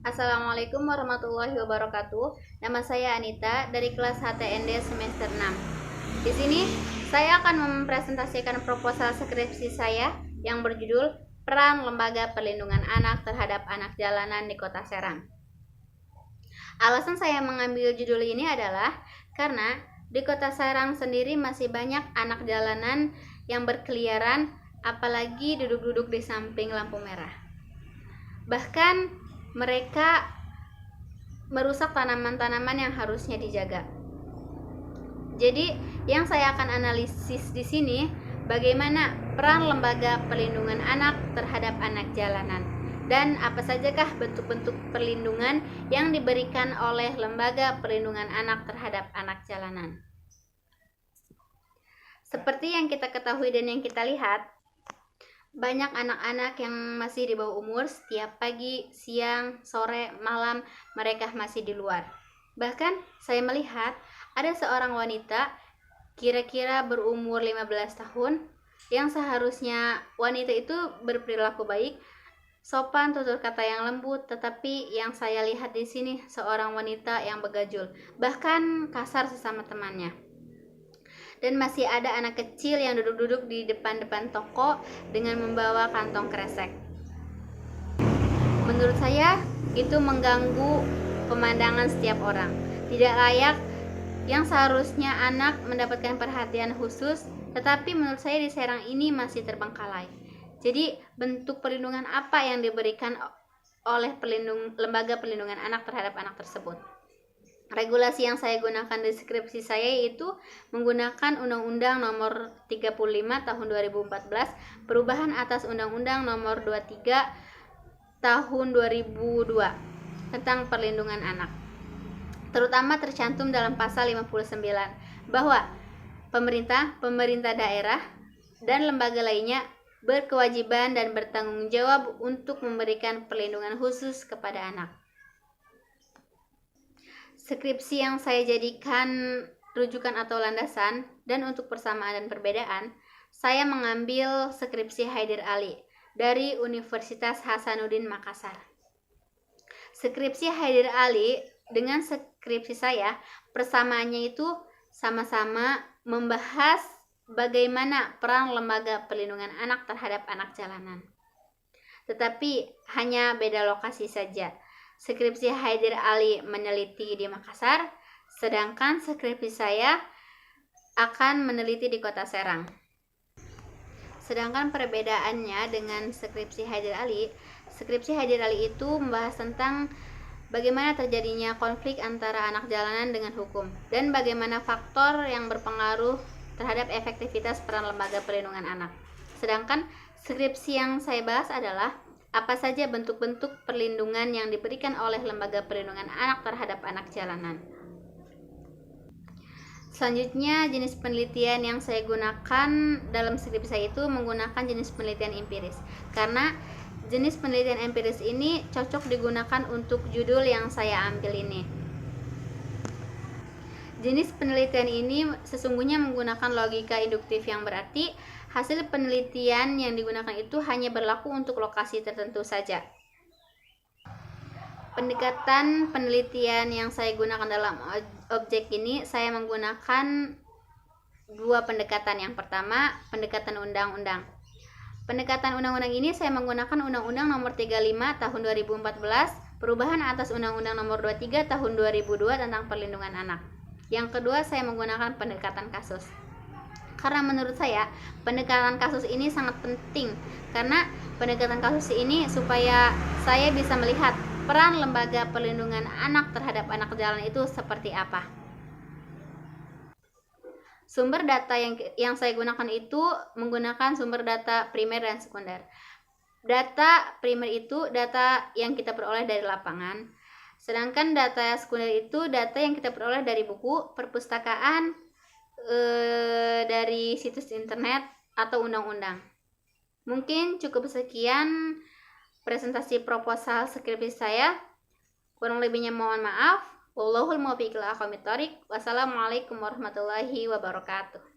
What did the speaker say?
Assalamualaikum warahmatullahi wabarakatuh. Nama saya Anita dari kelas HTND semester 6. Di sini saya akan mempresentasikan proposal skripsi saya yang berjudul Peran Lembaga Perlindungan Anak Terhadap Anak Jalanan di Kota Serang. Alasan saya mengambil judul ini adalah karena di Kota Serang sendiri masih banyak anak jalanan yang berkeliaran, apalagi duduk-duduk di samping lampu merah. Bahkan mereka merusak tanaman-tanaman yang harusnya dijaga. Jadi, yang saya akan analisis di sini bagaimana peran lembaga perlindungan anak terhadap anak jalanan dan apa sajakah bentuk-bentuk perlindungan yang diberikan oleh lembaga perlindungan anak terhadap anak jalanan. Seperti yang kita ketahui dan yang kita lihat, banyak anak-anak yang masih di bawah umur, setiap pagi, siang, sore, malam mereka masih di luar. Bahkan saya melihat ada seorang wanita kira-kira berumur 15 tahun yang seharusnya wanita itu berperilaku baik, sopan, tutur kata yang lembut, tetapi yang saya lihat di sini seorang wanita yang begajul, bahkan kasar sesama temannya. Dan masih ada anak kecil yang duduk-duduk di depan-depan toko dengan membawa kantong kresek. Menurut saya itu mengganggu pemandangan setiap orang. Tidak layak, yang seharusnya anak mendapatkan perhatian khusus, tetapi menurut saya di Serang ini masih terbengkalai. Jadi bentuk perlindungan apa yang diberikan oleh lembaga perlindungan anak terhadap anak tersebut? Regulasi yang saya gunakan di skripsi saya itu menggunakan Undang-Undang Nomor 35 Tahun 2014, perubahan atas Undang-Undang Nomor 23 Tahun 2002 tentang perlindungan anak. Terutama tercantum dalam pasal 59 bahwa pemerintah daerah dan lembaga lainnya berkewajiban dan bertanggung jawab untuk memberikan perlindungan khusus kepada anak. Skripsi yang saya jadikan rujukan atau landasan dan untuk persamaan dan perbedaan, saya mengambil skripsi Haidir Ali dari Universitas Hasanuddin Makassar. Skripsi Haidir Ali dengan skripsi saya, persamaannya itu sama-sama membahas bagaimana peran lembaga perlindungan anak terhadap anak jalanan. Tetapi hanya beda lokasi saja. Skripsi Haidir Ali meneliti di Makassar, sedangkan skripsi saya akan meneliti di Kota Serang. Sedangkan perbedaannya dengan skripsi Haidir Ali itu membahas tentang bagaimana terjadinya konflik antara anak jalanan dengan hukum dan bagaimana faktor yang berpengaruh terhadap efektivitas peran lembaga perlindungan anak. Sedangkan skripsi yang saya bahas adalah apa saja bentuk-bentuk perlindungan yang diberikan oleh lembaga perlindungan anak terhadap anak jalanan. Selanjutnya, jenis penelitian yang saya gunakan dalam skripsi saya itu menggunakan jenis penelitian empiris. Karena jenis penelitian empiris ini cocok digunakan untuk judul yang saya ambil ini. Jenis penelitian ini sesungguhnya menggunakan logika induktif yang berarti hasil penelitian yang digunakan itu hanya berlaku untuk lokasi tertentu saja. Pendekatan penelitian yang saya gunakan dalam objek ini, saya menggunakan dua pendekatan. Yang pertama, pendekatan undang-undang. Pendekatan undang-undang ini saya menggunakan Undang-Undang Nomor 35 Tahun 2014, perubahan atas Undang-Undang Nomor 23 Tahun 2002 tentang perlindungan anak. Yang kedua, saya menggunakan pendekatan kasus. Karena menurut saya pendekatan kasus ini sangat penting, karena pendekatan kasus ini supaya saya bisa melihat peran lembaga perlindungan anak terhadap anak jalanan itu seperti apa. Sumber data yang saya gunakan itu menggunakan sumber data primer dan sekunder. Data primer itu data yang kita peroleh dari lapangan, sedangkan data sekunder itu data yang kita peroleh dari buku, perpustakaan, dari situs internet atau undang-undang. Mungkin cukup sekian presentasi proposal skripsi saya. Kurang lebihnya mohon maaf. Wallahul muwaffiq ila aqwamit thoriq. Wassalamualaikum warahmatullahi wabarakatuh.